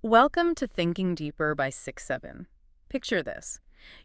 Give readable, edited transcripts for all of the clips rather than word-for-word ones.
Welcome to Thinking Deeper by 6-7. Picture this.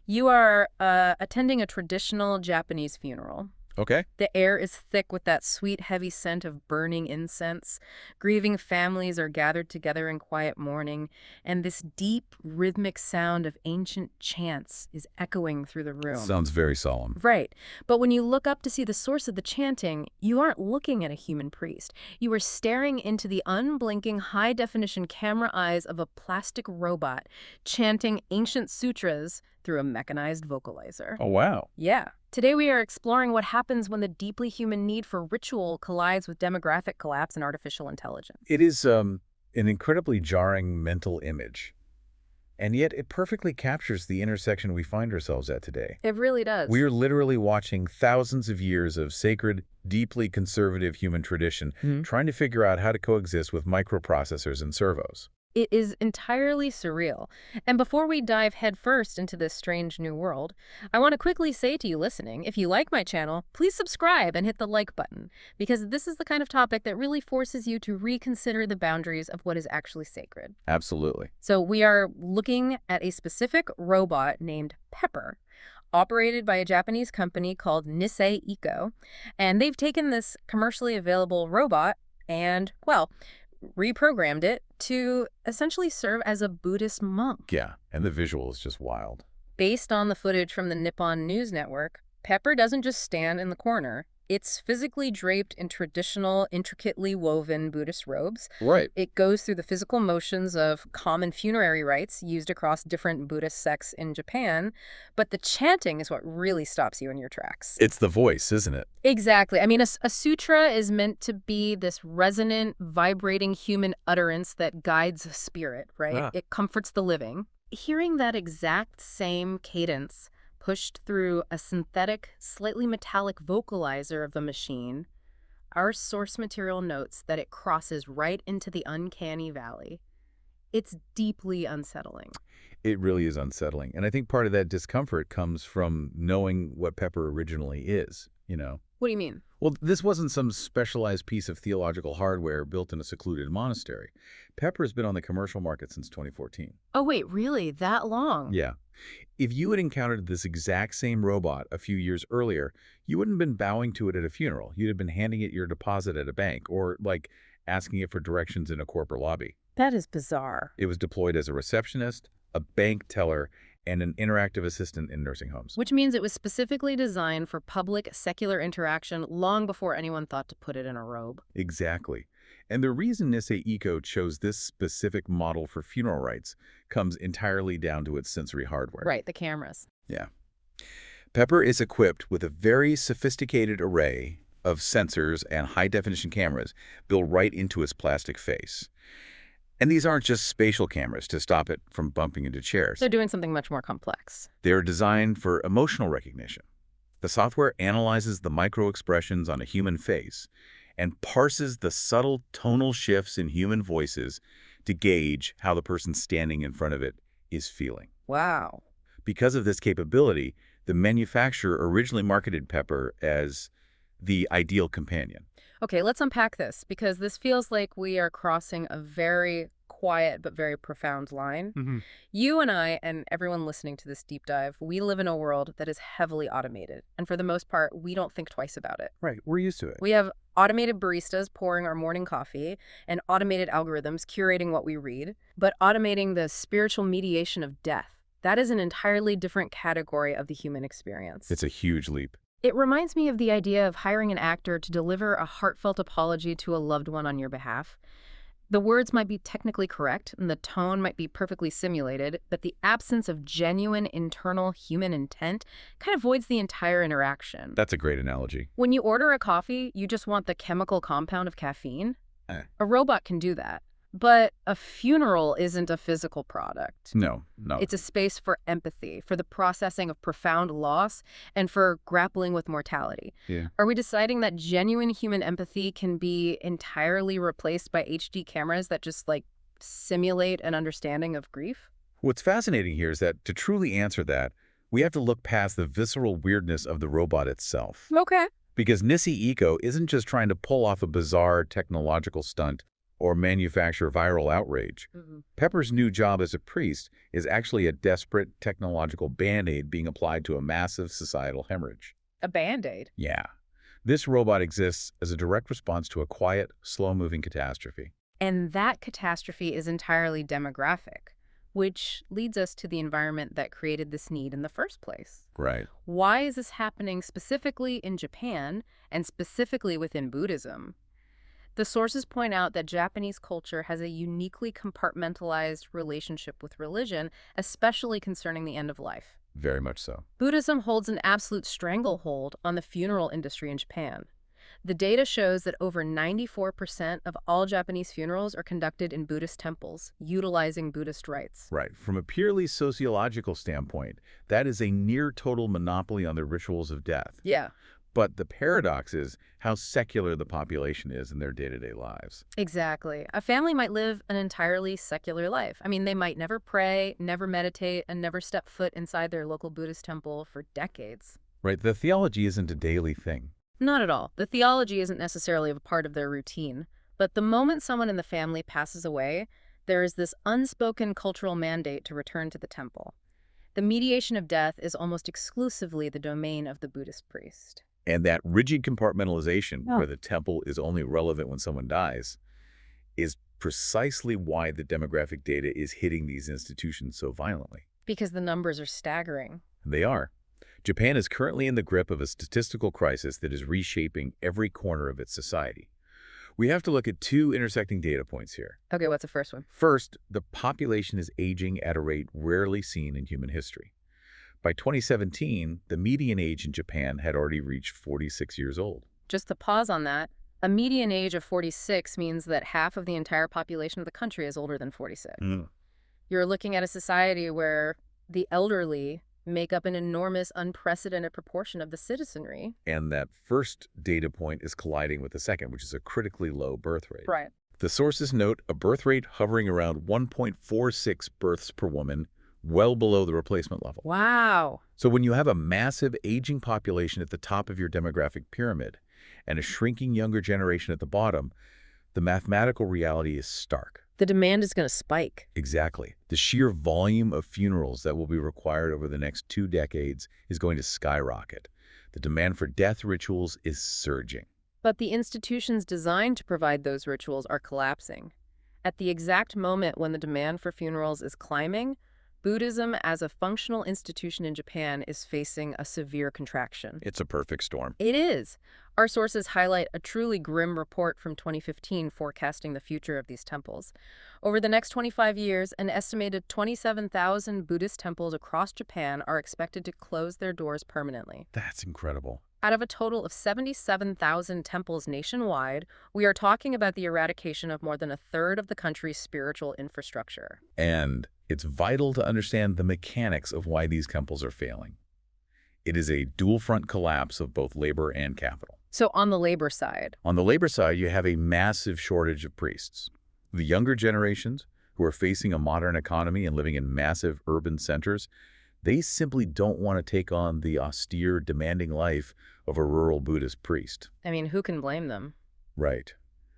You are attending a traditional Japanese funeral. Okay. The air is thick with that sweet, heavy scent of burning incense. Grieving families are gathered together in quiet mourning, and this deep, rhythmic sound of ancient chants is echoing through the room. Sounds very solemn. Right. But when you look up to see the source of the chanting, you aren't looking at a human priest. You are staring into the unblinking, high-definition camera eyes of a plastic robot chanting ancient sutras through a mechanized vocalizer. Oh, wow. Yeah. Today we are exploring what happens when the deeply human need for ritual collides with demographic collapse and artificial intelligence. It is an incredibly jarring mental image, and yet it perfectly captures the intersection we find ourselves at today. It really does. We are literally watching thousands of years of sacred, deeply conservative human tradition trying to figure out how to coexist with microprocessors and servos. It is entirely surreal. And before we dive headfirst into this strange new world, I want to quickly say to you listening, if you like my channel, please subscribe and hit the like button, because this is the kind of topic that really forces you to reconsider the boundaries of what is actually sacred. Absolutely. So we are looking at a specific robot named Pepper, operated by a Japanese company called Nisei Eco, and they've taken this commercially available robot and, well, reprogrammed it to essentially serve as a Buddhist monk. Yeah, and the visual is just wild. Based on the footage from the Nippon News Network, Pepper doesn't just stand in the corner. It's physically draped in traditional, intricately woven Buddhist robes. Right. It goes through the physical motions of common funerary rites used across different Buddhist sects in Japan, but the chanting is what really stops you in your tracks. It's the voice, isn't it? Exactly. I mean, a sutra is meant to be this resonant, vibrating human utterance that guides a spirit, right? Ah. It comforts the living. Hearing that exact same cadence pushed through a synthetic, slightly metallic vocalizer of the machine, our source material notes that it crosses right into the uncanny valley. It's deeply unsettling. It really is unsettling. And I think part of that discomfort comes from knowing what Pepper originally is, you know? What do you mean? Well, this wasn't some specialized piece of theological hardware built in a secluded monastery. Pepper has been on the commercial market since 2014. Oh, wait, really? That long? Yeah. If you had encountered this exact same robot a few years earlier, you wouldn't have been bowing to it at a funeral. You'd have been handing it your deposit at a bank or, like, asking it for directions in a corporate lobby. That is bizarre. It was deployed as a receptionist, a bank teller, and an interactive assistant in nursing homes. Which means it was specifically designed for public, secular interaction long before anyone thought to put it in a robe. Exactly. And the reason Nisei Eco chose this specific model for funeral rites comes entirely down to its sensory hardware. Right, the cameras. Yeah. Pepper is equipped with a very sophisticated array of sensors and high-definition cameras built right into its plastic face. And these aren't just spatial cameras to stop it from bumping into chairs. They're doing something much more complex. They're designed for emotional recognition. The software analyzes the micro-expressions on a human face and parses the subtle tonal shifts in human voices to gauge how the person standing in front of it is feeling. Wow. Because of this capability, the manufacturer originally marketed Pepper as the ideal companion. Okay, let's unpack this, because this feels like we are crossing a very quiet but very profound line. You and I, and everyone listening to this deep dive, we live in a world that is heavily automated. And for the most part, we don't think twice about it. Right, we're used to it. We have automated baristas pouring our morning coffee and automated algorithms curating what we read, but automating the spiritual mediation of death, that is an entirely different category of the human experience. It's a huge leap. It reminds me of the idea of hiring an actor to deliver a heartfelt apology to a loved one on your behalf. The words might be technically correct, and the tone might be perfectly simulated, but the absence of genuine internal human intent kind of voids the entire interaction. That's a great analogy. When you order a coffee, you just want the chemical compound of caffeine. A robot can do that. But a funeral isn't a physical product. No. It's a space for empathy, for the processing of profound loss, and for grappling with mortality. Yeah. Are we deciding that genuine human empathy can be entirely replaced by HD cameras that just, like, simulate an understanding of grief? What's fascinating here is that to truly answer that, we have to look past the visceral weirdness of the robot itself. Okay. Because Nisei Eco isn't just trying to pull off a bizarre technological stunt or manufacture viral outrage. Pepper's new job as a priest is actually a desperate technological band-aid being applied to a massive societal hemorrhage. A Band-Aid. Yeah. This robot exists as a direct response to a quiet, slow-moving catastrophe. And that catastrophe is entirely demographic, which leads us to the environment that created this need in the first place. Right. Why is this happening specifically in Japan and specifically within Buddhism? The sources point out that Japanese culture has a uniquely compartmentalized relationship with religion, especially concerning the end of life. Very much so. Buddhism holds an absolute stranglehold on the funeral industry in Japan. The data shows that over 94% of all Japanese funerals are conducted in Buddhist temples, utilizing Buddhist rites. Right. From a purely sociological standpoint, that is a near-total monopoly on the rituals of death. Yeah. But the paradox is how secular the population is in their day-to-day lives. Exactly. A family might live an entirely secular life. I mean, they might never pray, never meditate, and never step foot inside their local Buddhist temple for decades. Right. The theology isn't a daily thing. Not at all. The theology isn't necessarily a part of their routine. But the moment someone in the family passes away, there is this unspoken cultural mandate to return to the temple. The mediation of death is almost exclusively the domain of the Buddhist priest. And that rigid compartmentalization, where the temple is only relevant when someone dies, is precisely why the demographic data is hitting these institutions so violently. Because the numbers are staggering. They are. Japan is currently in the grip of a statistical crisis that is reshaping every corner of its society. We have to look at two intersecting data points here. Okay, what's the first one? First, the population is aging at a rate rarely seen in human history. By 2017, the median age in Japan had already reached 46 years old. Just to pause on that, a median age of 46 means that half of the entire population of the country is older than 46. You're looking at a society where the elderly make up an enormous, unprecedented proportion of the citizenry. And that first data point is colliding with the second, which is a critically low birth rate. Right. The sources note a birth rate hovering around 1.46 births per woman, well below the replacement level. Wow. So when you have a massive aging population at the top of your demographic pyramid and a shrinking younger generation at the bottom, the mathematical reality is stark. The demand is going to spike. Exactly. The sheer volume of funerals that will be required over the next 2 decades is going to skyrocket. The demand for death rituals is surging. But the institutions designed to provide those rituals are collapsing. At the exact moment when the demand for funerals is climbing, Buddhism as a functional institution in Japan is facing a severe contraction. It's a perfect storm. It is. Our sources highlight a truly grim report from 2015 forecasting the future of these temples. Over the next 25 years, an estimated 27,000 Buddhist temples across Japan are expected to close their doors permanently. That's incredible. Out of a total of 77,000 temples nationwide, we are talking about the eradication of more than a third of the country's spiritual infrastructure. And it's vital to understand the mechanics of why these temples are failing. It is a dual-front collapse of both labor and capital. So on the labor side. On the labor side, you have a massive shortage of priests. The younger generations, who are facing a modern economy and living in massive urban centers, they simply don't want to take on the austere, demanding life of a rural Buddhist priest. I mean, who can blame them? Right.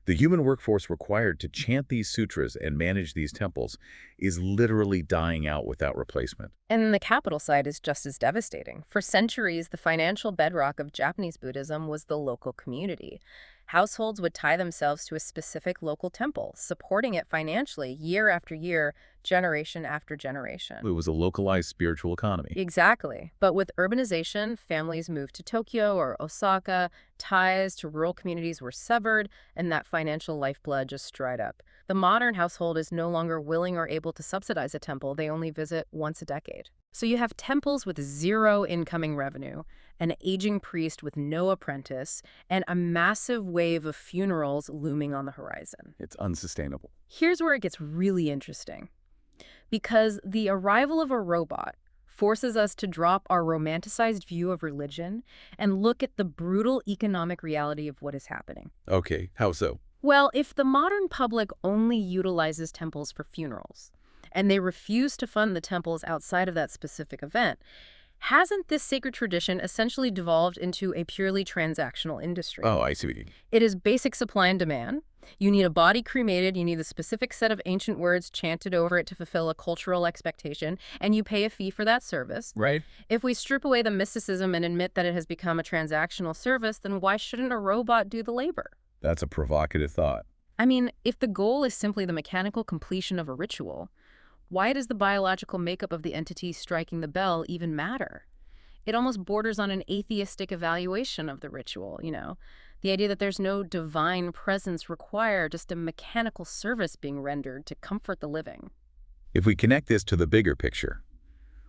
The human workforce required to chant these sutras and manage these temples is literally dying out without replacement. And the capital side is just as devastating. For centuries, the financial bedrock of Japanese Buddhism was the local community. Households would tie themselves to a specific local temple, supporting it financially year after year, generation after generation. It was a localized spiritual economy. Exactly. But with urbanization, families moved to Tokyo or Osaka, ties to rural communities were severed, and that financial lifeblood just dried up. The modern household is no longer willing or able to subsidize a temple. They only visit once a decade. So you have temples with zero incoming revenue, an aging priest with no apprentice, and a massive wave of funerals looming on the horizon. It's unsustainable. Here's where it gets really interesting. Because the arrival of a robot forces us to drop our romanticized view of religion and look at the brutal economic reality of what is happening. Okay, how so? Well, if the modern public only utilizes temples for funerals, and they refuse to fund the temples outside of that specific event, hasn't this sacred tradition essentially devolved into a purely transactional industry? Oh, I see what you mean. It is basic supply and demand. You need a body cremated, you need a specific set of ancient words chanted over it to fulfill a cultural expectation, and you pay a fee for that service. Right. If we strip away the mysticism and admit that it has become a transactional service, then why shouldn't a robot do the labor? That's a provocative thought. I mean, if the goal is simply the mechanical completion of a ritual, why does the biological makeup of the entity striking the bell even matter? It almost borders on an atheistic evaluation of the ritual, you know? The idea that there's no divine presence required, just a mechanical service being rendered to comfort the living. If we connect this to the bigger picture,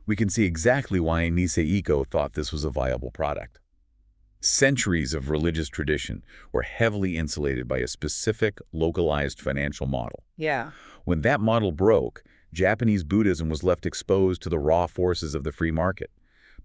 we can see exactly why Nisei Iko thought this was a viable product. Centuries of religious tradition were heavily insulated by a specific, localized financial model. Yeah. When that model broke, Japanese Buddhism was left exposed to the raw forces of the free market.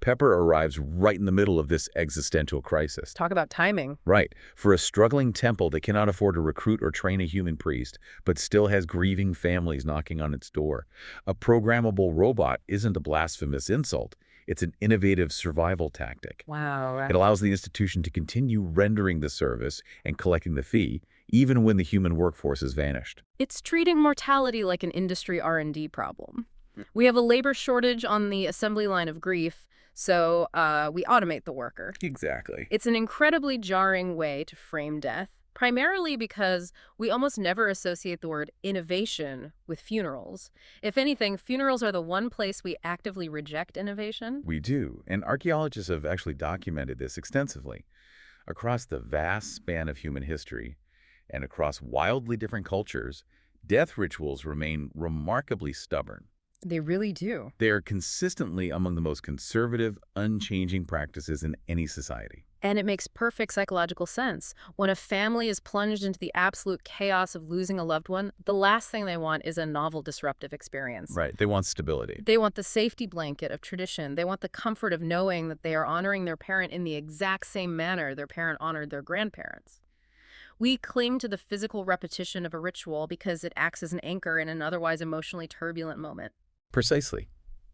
Pepper arrives right in the middle of this existential crisis. Talk about timing. Right. For a struggling temple that cannot afford to recruit or train a human priest, but still has grieving families knocking on its door, a programmable robot isn't a blasphemous insult. It's an innovative survival tactic. Wow. It allows the institution to continue rendering the service and collecting the fee, even when the human workforce has vanished. It's treating mortality like an industry R&D problem. We have a labor shortage on the assembly line of grief, so we automate the worker. Exactly. It's an incredibly jarring way to frame death, primarily because we almost never associate the word innovation with funerals. If anything, funerals are the one place we actively reject innovation. We do, and archaeologists have actually documented this extensively. Across the vast span of human history, and across wildly different cultures, death rituals remain remarkably stubborn. They really do. They are consistently among the most conservative, unchanging practices in any society. And it makes perfect psychological sense. When a family is plunged into the absolute chaos of losing a loved one, the last thing they want is a novel, disruptive experience. Right. They want stability. They want the safety blanket of tradition. They want the comfort of knowing that they are honoring their parent in the exact same manner their parent honored their grandparents. We cling to the physical repetition of a ritual because it acts as an anchor in an otherwise emotionally turbulent moment. Precisely.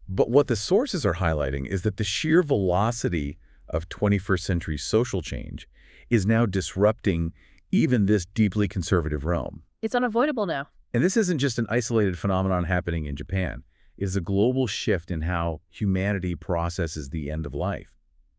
But what the sources are highlighting is that the sheer velocity of 21st century social change is now disrupting even this deeply conservative realm. It's unavoidable now. And this isn't just an isolated phenomenon happening in Japan. It is a global shift in how humanity processes the end of life.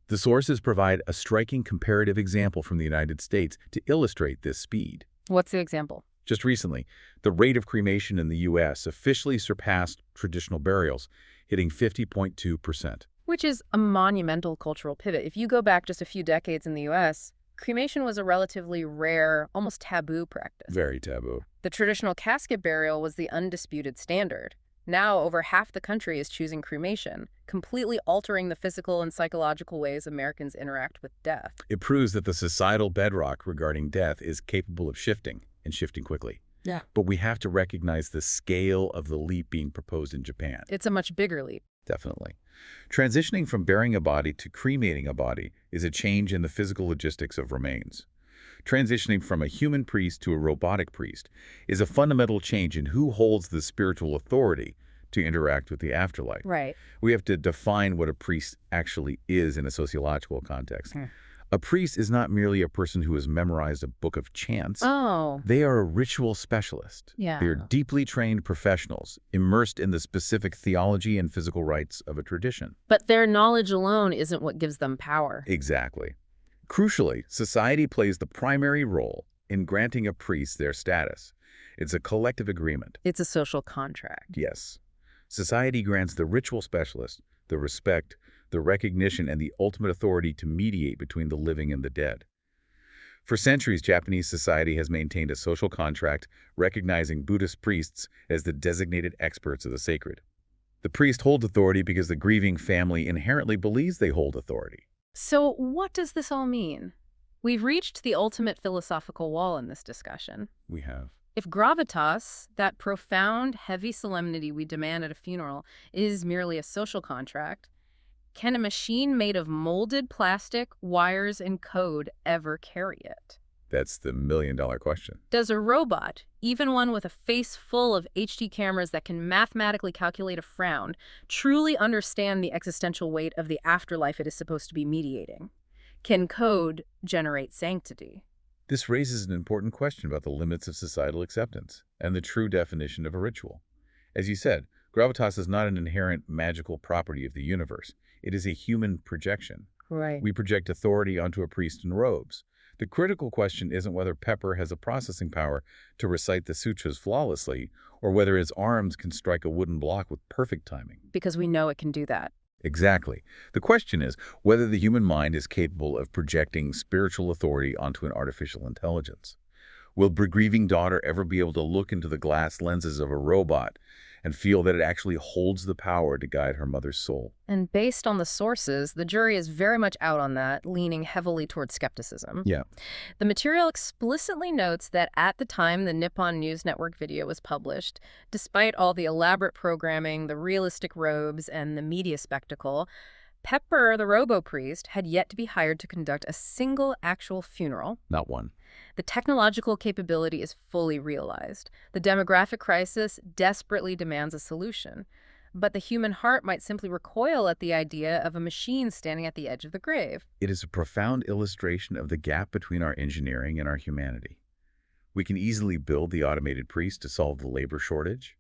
The sources provide a striking comparative example from the United States to illustrate this speed. What's the example? Just recently, the rate of cremation in the U.S. officially surpassed traditional burials, hitting 50.2%. Which is a monumental cultural pivot. If you go back just a few decades in the U.S., cremation was a relatively rare, almost taboo practice. Very taboo. The traditional casket burial was the undisputed standard. Now, over half the country is choosing cremation, completely altering the physical and psychological ways Americans interact with death. It proves that the societal bedrock regarding death is capable of shifting, and shifting quickly. Yeah. But we have to recognize the scale of the leap being proposed in Japan. It's a much bigger leap. Definitely. Transitioning from burying a body to cremating a body is a change in the physical logistics of remains. Transitioning from a human priest to a robotic priest is a fundamental change in who holds the spiritual authority to interact with the afterlife. Right. We have to define what a priest actually is in a sociological context. A priest is not merely a person who has memorized a book of chants. Oh. They are a ritual specialist. Yeah. They are deeply trained professionals, immersed in the specific theology and physical rites of a tradition. But their knowledge alone isn't what gives them power. Exactly. Crucially, society plays the primary role in granting a priest their status. It's a collective agreement. It's a social contract. Yes. Society grants the ritual specialist the respect, the recognition, and the ultimate authority to mediate between the living and the dead. For centuries, Japanese society has maintained a social contract recognizing Buddhist priests as the designated experts of the sacred. The priest holds authority because the grieving family inherently believes they hold authority. So what does this all mean? We've reached the ultimate philosophical wall in this discussion. We have. If gravitas, that profound, heavy solemnity we demand at a funeral, is merely a social contract, can a machine made of molded plastic, wires, and code ever carry it? That's the million-dollar question. Does a robot, even one with a face full of HD cameras that can mathematically calculate a frown, truly understand the existential weight of the afterlife it is supposed to be mediating? Can code generate sanctity? This raises an important question about the limits of societal acceptance and the true definition of a ritual. As you said, gravitas is not an inherent magical property of the universe. It is a human projection. Right. We project authority onto a priest in robes. The critical question isn't whether Pepper has a processing power to recite the sutras flawlessly, or whether his arms can strike a wooden block with perfect timing. Because we know it can do that. Exactly. The question is whether the human mind is capable of projecting spiritual authority onto an artificial intelligence. Will the grieving daughter ever be able to look into the glass lenses of a robot and feel that it actually holds the power to guide her mother's soul? And based on the sources, the jury is very much out on that, leaning heavily towards skepticism. Yeah. The material explicitly notes that at the time the Nippon News Network video was published, despite all the elaborate programming, the realistic robes, and the media spectacle, Pepper, the Robo-Priest, had yet to be hired to conduct a single actual funeral. Not one. The technological capability is fully realized. The demographic crisis desperately demands a solution. But the human heart might simply recoil at the idea of a machine standing at the edge of the grave. It is a profound illustration of the gap between our engineering and our humanity. We can easily build the automated priest to solve the labor shortage,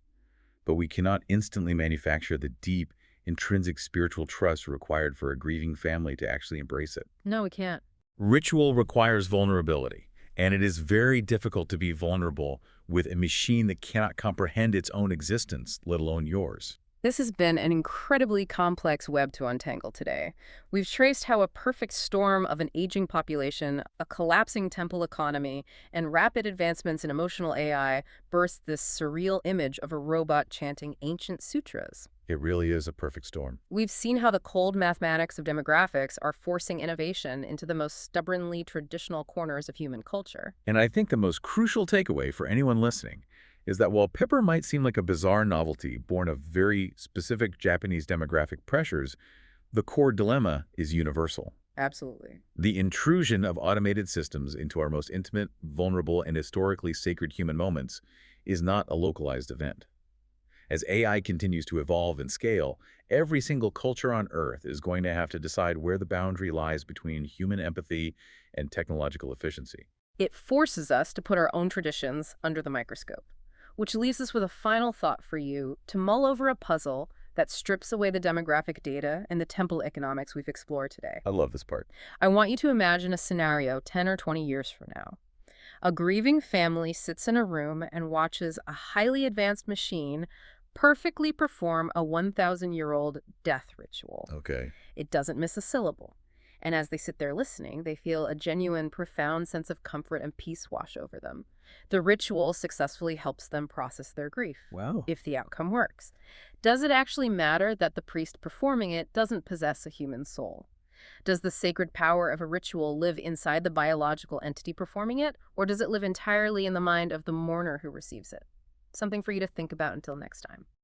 but we cannot instantly manufacture the deep, intrinsic spiritual trust required for a grieving family to actually embrace it. No, we can't. Ritual requires vulnerability, and it is very difficult to be vulnerable with a machine that cannot comprehend its own existence, let alone yours. This has been an incredibly complex web to untangle today. We've traced how a perfect storm of an aging population, a collapsing temple economy, and rapid advancements in emotional AI burst this surreal image of a robot chanting ancient sutras. It really is a perfect storm. We've seen how the cold mathematics of demographics are forcing innovation into the most stubbornly traditional corners of human culture. And I think the most crucial takeaway for anyone listening is that while Pepper might seem like a bizarre novelty born of very specific Japanese demographic pressures, the core dilemma is universal. Absolutely. The intrusion of automated systems into our most intimate, vulnerable, and historically sacred human moments is not a localized event. As AI continues to evolve and scale, every single culture on Earth is going to have to decide where the boundary lies between human empathy and technological efficiency. It forces us to put our own traditions under the microscope, which leaves us with a final thought for you to mull over a puzzle that strips away the demographic data and the temple economics we've explored today. I love this part. I want you to imagine a scenario 10 or 20 years from now. A grieving family sits in a room and watches a highly advanced machine perfectly perform a 1,000-year-old death ritual. Okay. It doesn't miss a syllable. And as they sit there listening, they feel a genuine, profound sense of comfort and peace wash over them. The ritual successfully helps them process their grief, Wow. if the outcome works. Does it actually matter that the priest performing it doesn't possess a human soul? Does the sacred power of a ritual live inside the biological entity performing it, or does it live entirely in the mind of the mourner who receives it? Something for you to think about until next time.